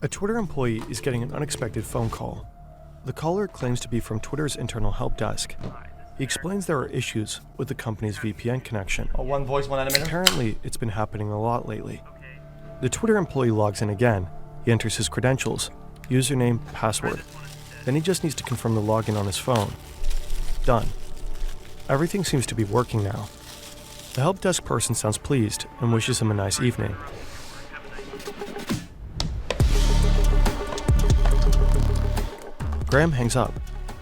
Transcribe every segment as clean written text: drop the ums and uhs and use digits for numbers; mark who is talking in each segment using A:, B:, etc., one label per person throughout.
A: A Twitter employee is getting an unexpected phone call. The caller claims to be from Twitter's internal help desk. He explains there are issues with the company's VPN connection.
B: One voice, one animator?
A: Apparently, it's been happening a lot lately. The Twitter employee logs in again. He enters his credentials, username, password. Then he just needs to confirm the login on his phone. Done. Everything seems to be working now. The help desk person sounds pleased and wishes him a nice evening. Graham hangs up.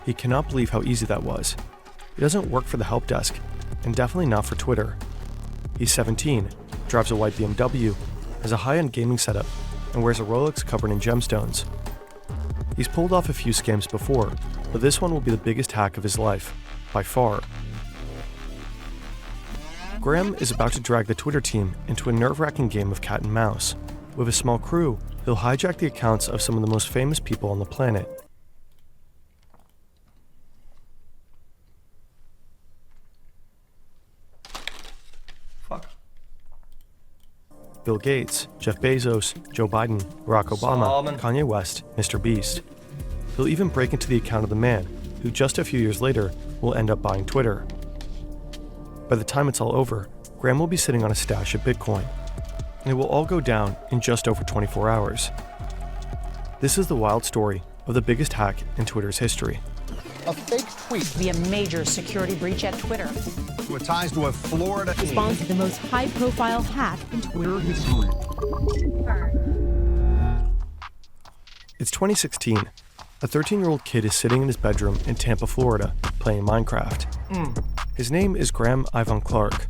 A: He cannot believe how easy that was. He doesn't work for the help desk, and definitely not for Twitter. He's 17, drives a white BMW, has a high-end gaming setup, and wears a Rolex covered in gemstones. He's pulled off a few scams before, but this one will be the biggest hack of his life, by far. Graham is about to drag the Twitter team into a nerve-wracking game of cat and mouse. With a small crew, he'll hijack the accounts of some of the most famous people on the planet. Bill Gates, Jeff Bezos, Joe Biden, Barack Obama, Kanye West, Mr. Beast. He'll even break into the account of the man who just a few years later will end up buying Twitter. By the time it's all over, Graham will be sitting on a stash of Bitcoin, and it will all go down in just over 24 hours. This is the wild story of the biggest hack in Twitter's history.
C: A fake tweet.
D: Be a major security breach at Twitter.
C: With ties to a Florida.
E: Responds to the most high-profile hack in Twitter history.
A: It's 2016. A 13-year-old kid is sitting in his bedroom in Tampa, Florida, playing Minecraft. His name is Graham Ivan Clark.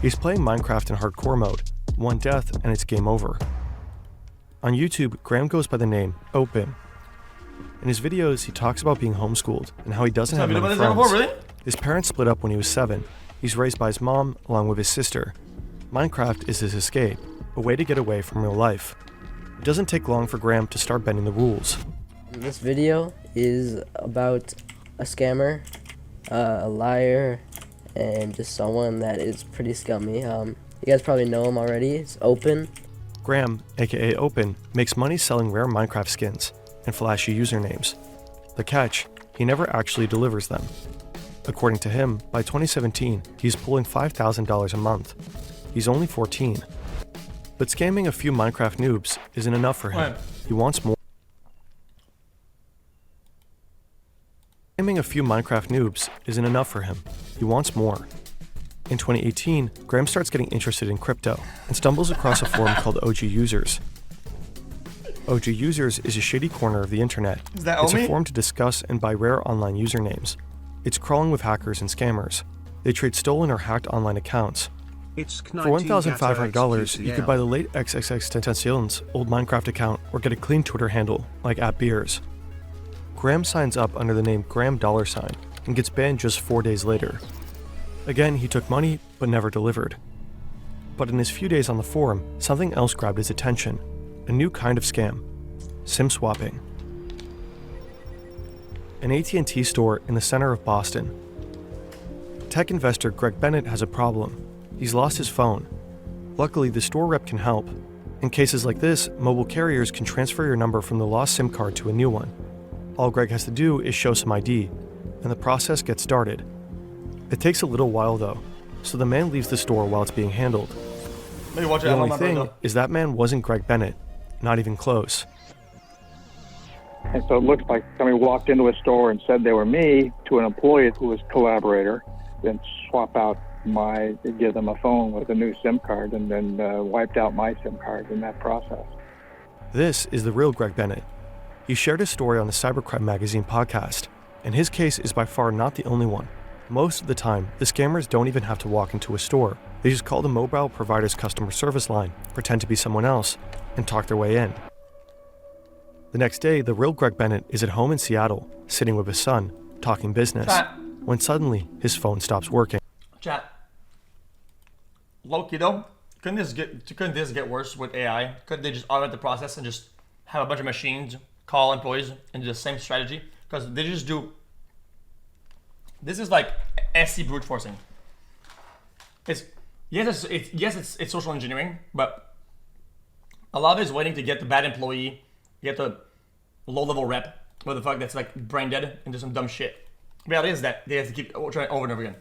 A: He's playing Minecraft in hardcore mode, one death and it's game over. On YouTube, Graham goes by the name Open. In his videos, he talks about being homeschooled and how he doesn't have many friends. His parents split up when he was 7. He's raised by his mom along with his sister. Minecraft is his escape, a way to get away from real life. It doesn't take long for Graham to start bending the rules.
F: This video is about a scammer, a liar, and just someone that is pretty scummy. You guys probably know him already. It's Open.
A: Graham, aka Open, makes money selling rare Minecraft skins and flashy usernames. The catch, he never actually delivers them. According to him, by 2017, he's pulling $5,000 a month. He's only 14. But scamming a few Minecraft noobs isn't enough for him. He wants more. Scamming a few Minecraft noobs isn't enough for him. He wants more. In 2018, Graham starts getting interested in crypto and stumbles across a forum called OG Users. OG Users is a shady corner of the internet. It's a forum to discuss and buy rare online usernames. It's crawling with hackers and scammers. They trade stolen or hacked online accounts. For $1,500, you could buy the late XXXTentacion's old Minecraft account or get a clean Twitter handle, like @Beers. Graham signs up under the name Graham $, and gets banned just 4 days later. Again, he took money, but never delivered. But in his few days on the forum, something else grabbed his attention. A new kind of scam. SIM swapping. An AT&T store in the center of Boston. Tech investor Greg Bennett has a problem. He's lost his phone. Luckily, the store rep can help. In cases like this, mobile carriers can transfer your number from the lost SIM card to a new one. All Greg has to do is show some ID, and the process gets started. It takes a little while though, so the man leaves the store while it's being handled. The only thing is that man wasn't Greg Bennett, not even close.
G: And so it looked like somebody walked into a store and said they were me to an employee who was a collaborator, then swap out give them a phone with a new SIM card, and then wiped out my SIM card in that process.
A: This is the real Greg Bennett. He shared his story on the Cybercrime Magazine podcast, and his case is by far not the only one. Most of the time, the scammers don't even have to walk into a store. They just call the mobile provider's customer service line, pretend to be someone else, and talk their way in. The next day, the real Greg Bennett is at home in Seattle, sitting with his son, talking business, when suddenly his phone stops working.
B: Chat. Low-key though, couldn't this get worse with AI? Couldn't they just automate the process and just have a bunch of machines call employees and do the same strategy? Because they just do. This is like SC brute forcing. It's social engineering, but a lot of it is waiting to get the bad employee You have to low-level rep what the fuck that's like brain dead and do some dumb shit. The reality is that they have to keep trying over and over again.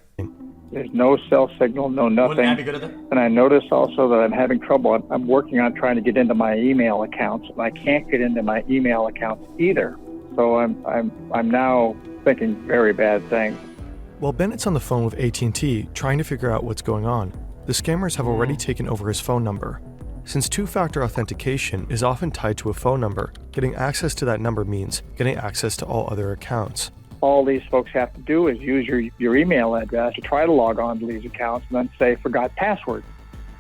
G: There's no cell signal, no
B: Wouldn't
G: nothing.
B: that be good at that?
G: And I notice also that I'm having trouble. I'm working on trying to get into my email accounts, and I can't get into my email accounts either. So I'm now thinking very bad things.
A: While Bennett's on the phone with AT&T trying to figure out what's going on, the scammers have already taken over his phone number. Since two-factor authentication is often tied to a phone number, getting access to that number means getting access to all other accounts.
G: All these folks have to do is use your email address to try to log on to these accounts and then say forgot password.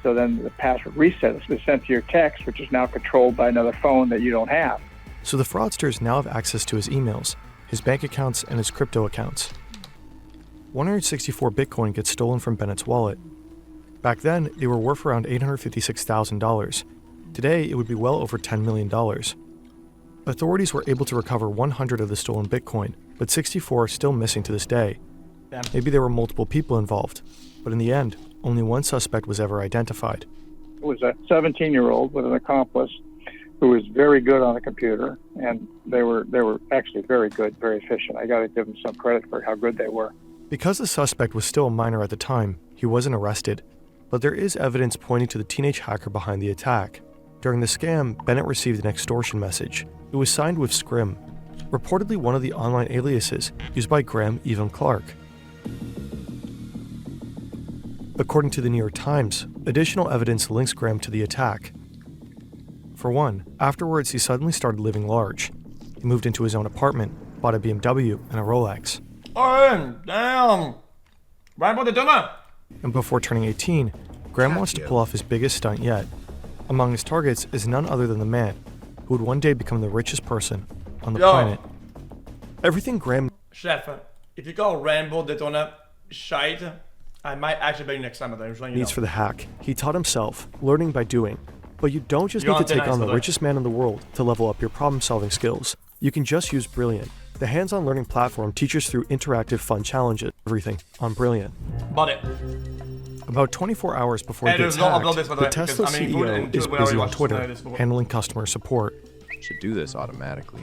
G: So then the password resets is sent to your text, which is now controlled by another phone that you don't have.
A: So the fraudsters now have access to his emails, his bank accounts, and his crypto accounts. 164 Bitcoin gets stolen from Bennett's wallet. Back then, they were worth around $856,000. Today, it would be well over $10 million. Authorities were able to recover 100 of the stolen Bitcoin, but 64 are still missing to this day.
B: Damn.
A: Maybe there were multiple people involved, but in the end, only one suspect was ever identified.
G: It was a 17-year-old with an accomplice who was very good on a computer, and they were actually very good, very efficient. I got to give them some credit for how good they were.
A: Because the suspect was still a minor at the time, he wasn't arrested, but there is evidence pointing to the teenage hacker behind the attack. During the scam, Bennett received an extortion message. It was signed with Scrim, reportedly one of the online aliases used by Graham Evan Clark. According to the New York Times, additional evidence links Graham to the attack. For one, afterwards he suddenly started living large. He moved into his own apartment, bought a BMW and a Rolex.
B: Oh, damn! Rambo the Duma!
A: And before turning 18, Graham wants to pull off his biggest stunt yet. Among his targets is none other than the man who would one day become the richest person on the planet. Everything Graham
B: Chef, if you call Rambo Daytona shite, I might actually bet you next time. I'm just letting you
A: needs
B: know.
A: for the hack, he taught himself, learning by doing. But you don't just
B: You
A: need to
B: don't
A: take
B: deny
A: on the
B: it.
A: richest man in the world to level up your problem-solving skills. You can just use Brilliant. The hands-on learning platform teaches through interactive fun challenges. Everything on Brilliant.
B: Bought it.
A: About 24 hours before
B: Hey,
A: he gets
B: there's no
A: hacked,
B: upload this, by the
A: the
B: way,
A: Tesla
B: because, I mean, put it
A: CEO
B: into
A: is
B: it when I
A: busy on
B: watched
A: Twitter
B: this before.
A: handling customer support.
H: Should do this automatically.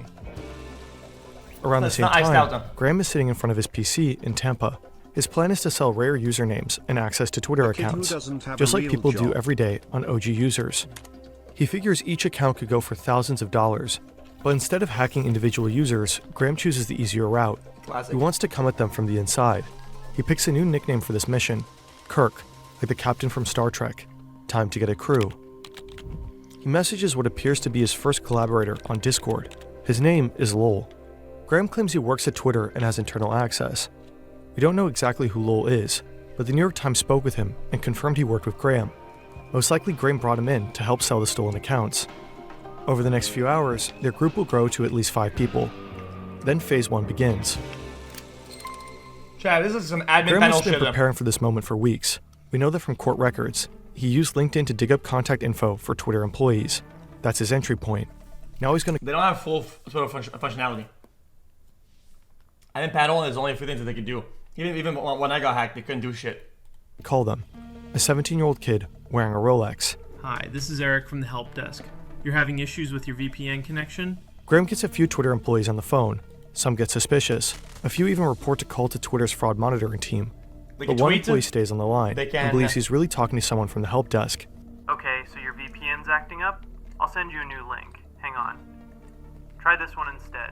A: Around the
B: It's
A: same
B: not iced out,
A: time,
B: though.
A: Graham is sitting in front of his PC in Tampa. His plan is to sell rare usernames and access to Twitter accounts, just like people do every day on OG users. He figures each account could go for thousands of dollars, but instead of hacking individual users, Graham chooses the easier route.
B: Classic.
A: He wants to come at them from the inside. He picks a new nickname for this mission, Kirk, like the captain from Star Trek. Time to get a crew. He messages what appears to be his first collaborator on Discord. His name is Lowell. Graham claims he works at Twitter and has internal access. We don't know exactly who Lowell is, but the New York Times spoke with him and confirmed he worked with Graham. Most likely Graham brought him in to help sell the stolen accounts. Over the next few hours, their group will grow to at least 5 people. Then phase 1 begins.
B: Chad, this is some admin
A: Graham
B: panel
A: has been
B: shit.
A: preparing for this moment for weeks. We know that from court records. He used LinkedIn to dig up contact info for Twitter employees. That's his entry point. Now he's going to
B: They don't have full sort of functionality. Admin panel is only a few things that they can do. Even when I got hacked, they couldn't do shit.
A: call them. A 17-year-old kid wearing a Rolex.
I: Hi, this is Eric from the help desk. You're having issues with your VPN connection?
A: Graham gets a few Twitter employees on the phone. Some get suspicious. A few even report a call to Twitter's fraud monitoring team.
B: They
A: But
B: can
A: one
B: tweet,
A: employee stays on the line
B: they
A: and
B: can-
A: believes he's really talking to someone from the help desk.
I: Okay, so your VPN's acting up? I'll send you a new link. Hang on. Try this one instead.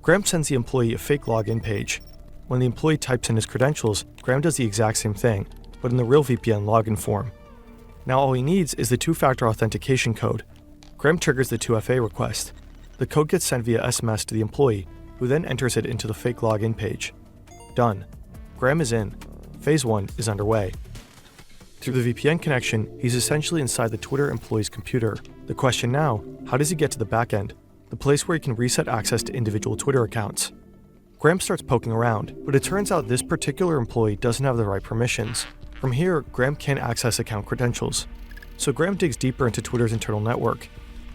A: Graham sends the employee a fake login page. When the employee types in his credentials, Graham does the exact same thing, but in the real VPN login form. Now all he needs is the two-factor authentication code. Graham triggers the 2FA request. The code gets sent via SMS to the employee, who then enters it into the fake login page. Done. Graham is in. Phase 1 is underway. Through the VPN connection, he's essentially inside the Twitter employee's computer. The question now, how does he get to the back end, the place where he can reset access to individual Twitter accounts? Graham starts poking around, but it turns out this particular employee doesn't have the right permissions. From here, Graham can't access account credentials. So Graham digs deeper into Twitter's internal network.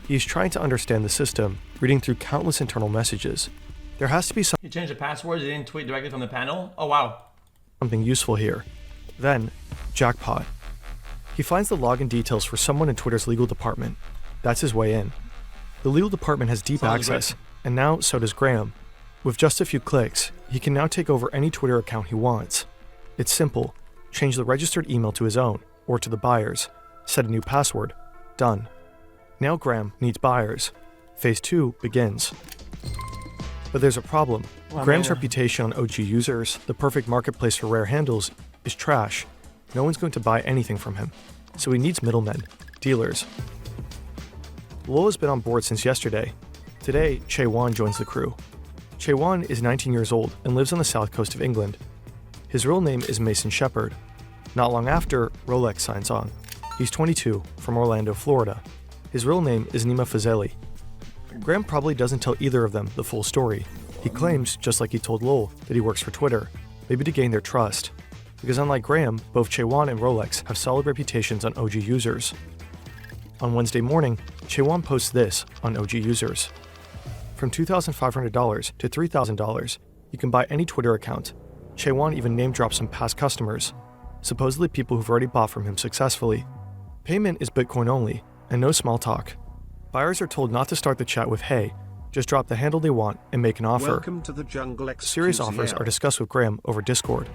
A: He's trying to understand the system, reading through countless internal messages. There has to be
B: You changed the password, you didn't tweet directly from the panel? Oh wow.
A: something useful here. Then, jackpot. He finds the login details for someone in Twitter's legal department. That's his way in. The legal department has deep
B: Sounds
A: access,
B: great.
A: and now so does Graham. With just a few clicks, he can now take over any Twitter account he wants. It's simple. Change the registered email to his own, or to the buyer's. Set a new password. Done. Now Graham needs buyers. Phase 2 begins. But there's a problem. Graham's reputation on OG Users, the perfect marketplace for rare handles, is trash. No one's going to buy anything from him. So he needs middlemen, dealers. Lowell has been on board since yesterday. Today, Che Wan joins the crew. Che Wan is 19 years old and lives on the south coast of England. His real name is Mason Shepard. Not long after, Rolex signs on. He's 22, from Orlando, Florida. His real name is Nima Fazeli. Graham probably doesn't tell either of them the full story. He claims, just like he told Lowell, that he works for Twitter, maybe to gain their trust. Because unlike Graham, both Che Wan and Rolex have solid reputations on OG Users. On Wednesday morning, Che Wan posts this on OG Users. From $2,500 to $3,000, you can buy any Twitter account. Che Wan even name drops some past customers, supposedly people who've already bought from him successfully. Payment is Bitcoin only, and no small talk. Buyers are told not to start the chat with "Hey," just drop the handle they want and make an offer.
J: Welcome to the jungle xQc.
A: Serious offers are discussed with Graham over Discord.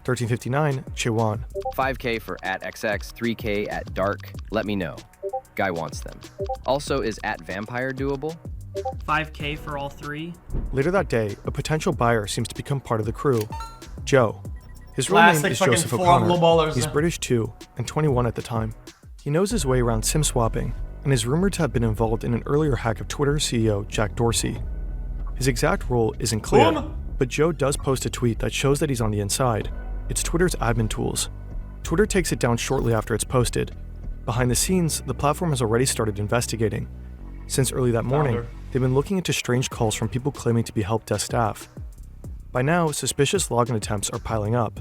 A: 1359, Che Wan.
K: 5K for @XX, 3K at dark. Let me know. Guy wants them. Also, is @vampire doable?
L: 5K for all three.
A: Later that day, a potential buyer seems to become part of the crew. Joe. His real
B: Classic
A: name is
B: fucking
A: Joseph
B: forum
A: O'Connor.
B: lowballers.
A: He's British too, and 21 at the time. He knows his way around SIM swapping, and is rumored to have been involved in an earlier hack of Twitter CEO Jack Dorsey. His exact role isn't clear, but Joe does post a tweet that shows that he's on the inside. It's Twitter's admin tools. Twitter takes it down shortly after it's posted. Behind the scenes, the platform has already started investigating. Since early that morning, they've been looking into strange calls from people claiming to be help desk staff. By now, suspicious login attempts are piling up.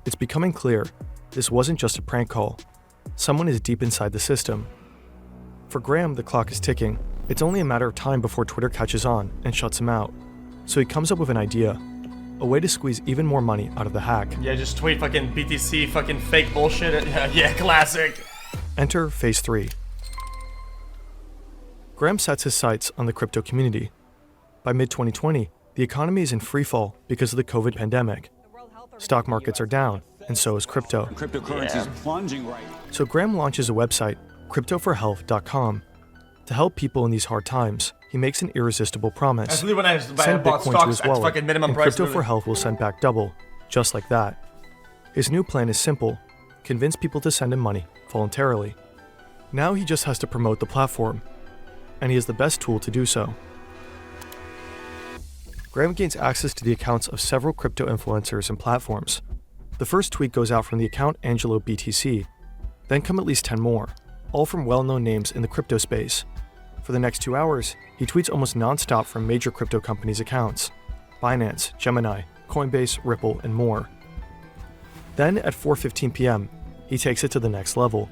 A: It's becoming clear this wasn't just a prank call. Someone is deep inside the system. For Graham, the clock is ticking. It's only a matter of time before Twitter catches on and shuts him out. So he comes up with an idea, a way to squeeze even more money out of the hack.
B: Yeah, just tweet fucking BTC fucking fake bullshit. Yeah, classic.
A: Enter Phase 3. Graham sets his sights on the crypto community. By mid-2020, the economy is in freefall because of the COVID pandemic. Stock markets are down, and so is crypto.
M: Cryptocurrency is plunging right now.
A: So Graham launches a website, cryptoforhealth.com. To help people in these hard times, he makes an irresistible promise.
B: Actually, when I
A: Send
B: bought
A: Bitcoin to
B: stocks
A: his
B: at
A: wallet,
B: fucking minimum
A: and
B: price.
A: Crypto for Health will send back double, just like that. His new plan is simple. Convince people to send him money, voluntarily. Now he just has to promote the platform, and he has the best tool to do so. Graham gains access to the accounts of several crypto influencers and platforms. The first tweet goes out from the account Angelo BTC, then come at least 10 more, all from well-known names in the crypto space. For the next 2 hours, he tweets almost non-stop from major crypto companies' accounts: Binance, Gemini, Coinbase, Ripple, and more. Then at 4:15 p.m., he takes it to the next level.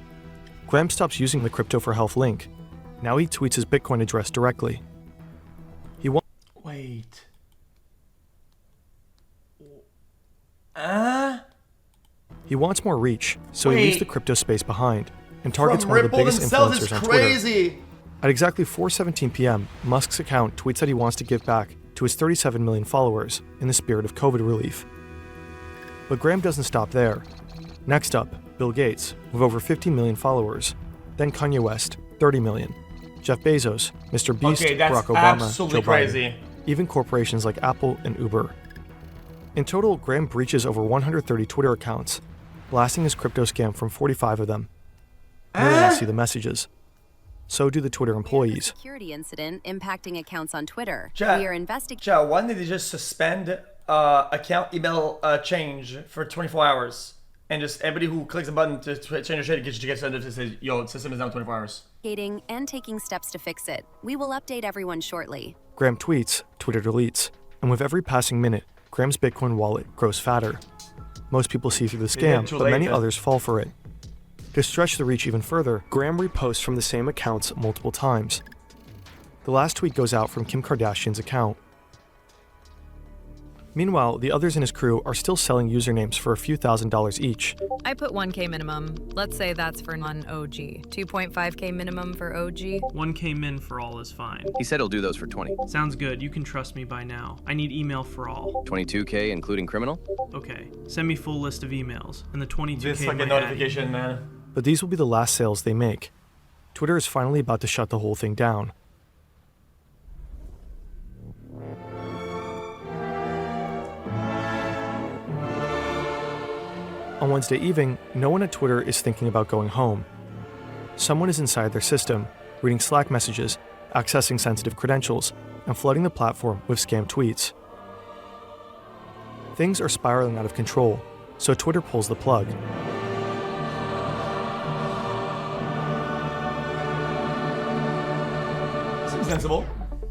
A: Graham stops using the Crypto for Health link. Now he tweets his Bitcoin address directly.
B: Wait.
A: He wants more reach, so he leaves the crypto space behind and targets
B: From
A: one of the
B: Ripple
A: biggest
B: themselves
A: influencers
B: is
A: on
B: crazy.
A: Twitter. At exactly 4:17 p.m., Musk's account tweets that he wants to give back to his 37 million followers in the spirit of COVID relief. But Graham doesn't stop there. Next up, Bill Gates, with over 50 million followers. Then Kanye West, 30 million. Jeff Bezos, Mr. Beast,
B: Okay, that's
A: Barack Obama,
B: absolutely
A: Joe
B: crazy.
A: Biden. Even corporations like Apple and Uber. In total, Graham breaches over 130 Twitter accounts, blasting his crypto scam from 45 of them. Millions see the messages. So do the Twitter employees.
N: Security incident impacting accounts on Twitter.
B: Chat,
N: We are investigating.
B: Chat, why did they just suspend account email change for 24 hours? And just everybody who clicks a button to change their shit gets sent to say, yo, the system is down 24 hours.
N: And taking steps to fix it. We will update everyone shortly.
A: Graham tweets, Twitter deletes, and with every passing minute, Graham's Bitcoin wallet grows fatter. Most people see through the scam, but many others fall for it. To stretch the reach even further, Graham reposts from the same accounts multiple times. The last tweet goes out from Kim Kardashian's account. Meanwhile, the others in his crew are still selling usernames for a few $1,000s each.
J: I put 1K minimum. Let's say that's for non-OG. 2.5K minimum for OG.
L: 1K min for all is fine.
K: He said he'll do those for 20.
L: Sounds good. You can trust me by now. I need email for all.
K: 22K including criminal?
L: Okay. Send me full list of emails. And the 22K
B: This like a
L: might
B: notification,
L: add.
B: man.
A: But these will be the last sales they make. Twitter is finally about to shut the whole thing down. On Wednesday evening, no one at Twitter is thinking about going home. Someone is inside their system, reading Slack messages, accessing sensitive credentials, and flooding the platform with scam tweets. Things are spiraling out of control, so Twitter pulls the plug.
B: Seems sensible.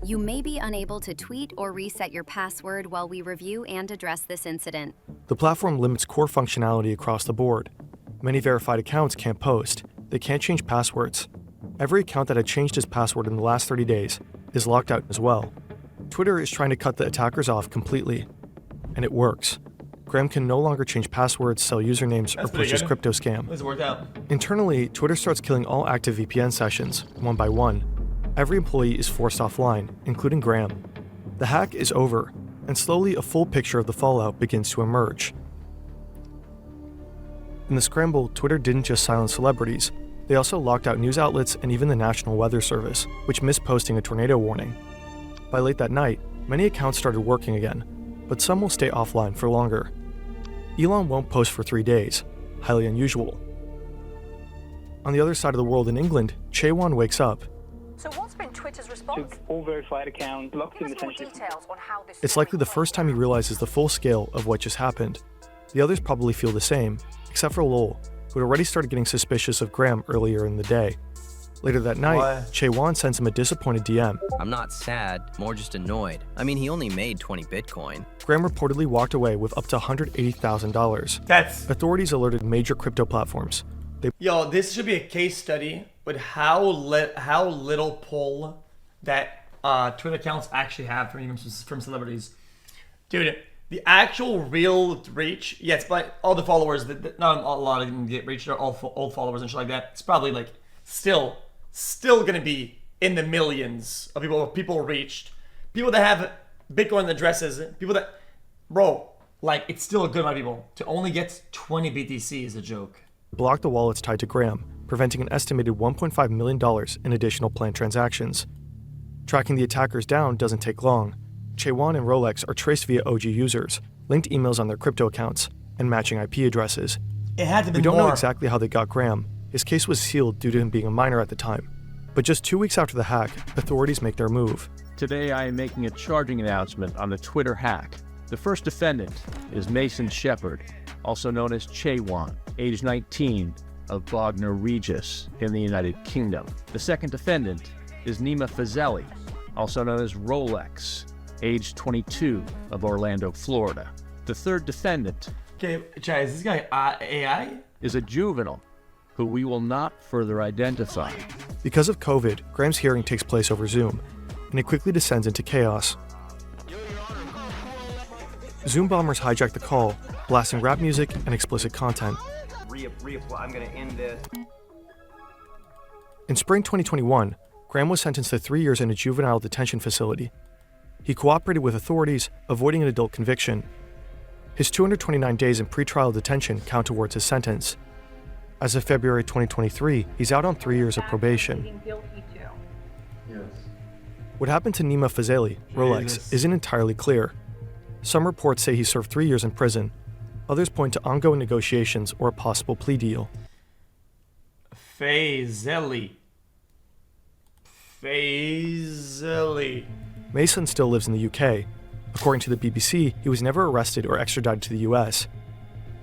N: You may be unable to tweet or reset your password while we review and address this incident.
A: The platform limits core functionality across the board. Many verified accounts can't post. They can't change passwords. Every account that had changed its password in the last 30 days is locked out as well. Twitter is trying to cut the attackers off completely. And it works. Graham can no longer change passwords, sell usernames, or push his crypto scam.
B: This worked out.
A: Internally, Twitter starts killing all active VPN sessions, one by one. Every employee is forced offline, including Graham. The hack is over, and slowly a full picture of the fallout begins to emerge. In the scramble, Twitter didn't just silence celebrities, they also locked out news outlets and even the National Weather Service, which missed posting a tornado warning. By late that night, many accounts started working again, but some will stay offline for longer. Elon won't post for 3 days, highly unusual. On the other side of the world in England, Chaewon wakes up.
D: So what's been Twitter's response?
O: All verified accounts blocked in the
D: details on how this
A: It's likely the first time he realizes the full scale of what just happened. The others probably feel the same, except for Lowell, who had already started getting suspicious of Graham earlier in the day. Later that night, Chaewon sends him a disappointed DM.
K: I'm not sad, more just annoyed. I mean, he only made 20 Bitcoin.
A: Graham reportedly walked away with up to $180,000. Authorities alerted major crypto platforms.
B: Yo, this should be a case study with how little pull that Twitter accounts actually have from celebrities. Dude, the actual real reach, yes, but all the followers, not a lot of them get reached, they're all old followers and shit like that. It's probably like still gonna be in the millions of people reached. People that have Bitcoin addresses, people that, bro, like it's still a good amount of people. To only get 20 BTC is a joke.
A: Blocked the wallets tied to Graham, preventing an estimated $1.5 million in additional planned transactions. Tracking the attackers down doesn't take long. Chaewon and Rolex are traced via OG users, linked emails on their crypto accounts, and matching IP addresses.
B: It had to be
A: We don't
B: more.
A: know exactly how they got Graham. His case was sealed due to him being a minor at the time. But just 2 weeks after the hack, authorities make their move.
P: Today I am making a charging announcement on the Twitter hack. The first defendant is Mason Shepard, also known as Chaewon, age 19, of Bognor Regis in the United Kingdom. The second defendant is Nima Fazeli, also known as Rolex, age 22, of Orlando, Florida. The third defendant
B: Okay, Chai, is this guy AI?
P: is a juvenile who we will not further identify.
A: Because of COVID, Graham's hearing takes place over Zoom, and it quickly descends into chaos. Zoom bombers hijack the call, blasting rap music and explicit content.
Q: I'm gonna end this.
A: In spring 2021, Graham was sentenced to 3 years in a juvenile detention facility. He cooperated with authorities, avoiding an adult conviction. His 229 days in pretrial detention count towards his sentence. As of February 2023, he's out on 3 years of probation. What happened to Nima Fazeli, Rolex, isn't entirely clear. Some reports say he served 3 years in prison. Others point to ongoing negotiations or a possible plea deal.
B: Fazeli.
A: Mason still lives in the UK. According to the BBC, he was never arrested or extradited to the US.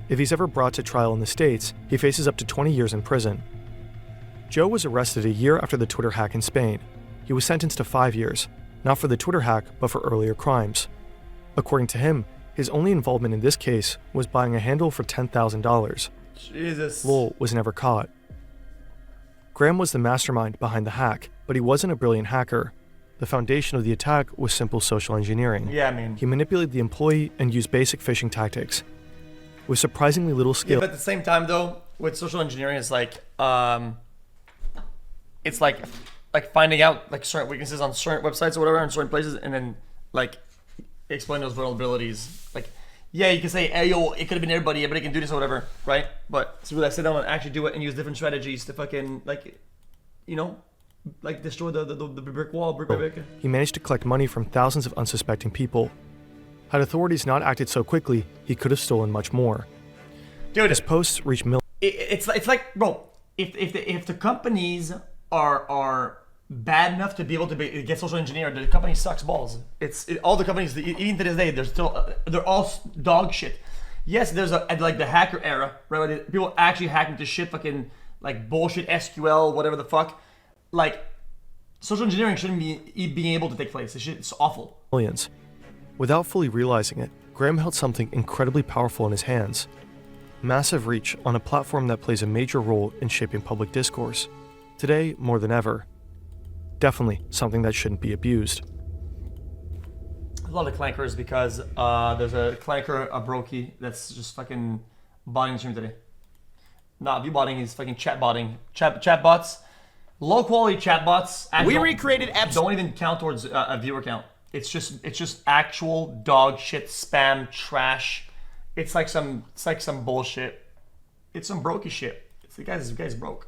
A: If he's ever brought to trial in the States, he faces up to 20 years in prison. Joe was arrested a year after the Twitter hack in Spain. He was sentenced to 5 years, not for the Twitter hack, but for earlier crimes. According to him, his only involvement in this case was buying a handle for $10,000.
B: Jesus.
A: Lowell was never caught. Graham was the mastermind behind the hack, but he wasn't a brilliant hacker. The foundation of the attack was simple social engineering.
B: Yeah, I mean.
A: He manipulated the employee and used basic phishing tactics. With surprisingly little
B: Yeah,
A: skill.
B: but at the same time, though, with social engineering, it's like finding out like certain weaknesses on certain websites or whatever in certain places, and then like explain those vulnerabilities. Like, yeah, you can say, hey, yo, it could have been everybody, everybody can do this or whatever, right? But so I sit down and actually do it and use different strategies to fucking like, you know, like destroy the brick wall, brick by brick.
A: He managed to collect money from thousands of unsuspecting people. Had authorities not acted so quickly, he could have stolen much more.
B: Dude,
A: his posts reached millions.
B: It's like, bro, if the companies are bad enough to be able to get social engineered, the company sucks balls. All the companies, even to this day, they're all dog shit. Yes, there's like the hacker era, right? Where people actually hack into shit, fucking like bullshit SQL, whatever the fuck. Like, social engineering shouldn't be being able to take place. It's awful.
A: Millions. Without fully realizing it, Graham held something incredibly powerful in his hands. Massive reach on a platform that plays a major role in shaping public discourse. Today, more than ever. Definitely something that shouldn't be abused.
B: A lot of clankers because there's a clanker, a brokey, that's just fucking botting the stream today. Not view botting, he's fucking chat botting. Chat bots, low quality chat bots.
R: We recreated apps.
B: Don't even count towards a viewer count. It's just actual dog shit, spam, trash. It's like some bullshit. It's some brokey shit. The guy's broke.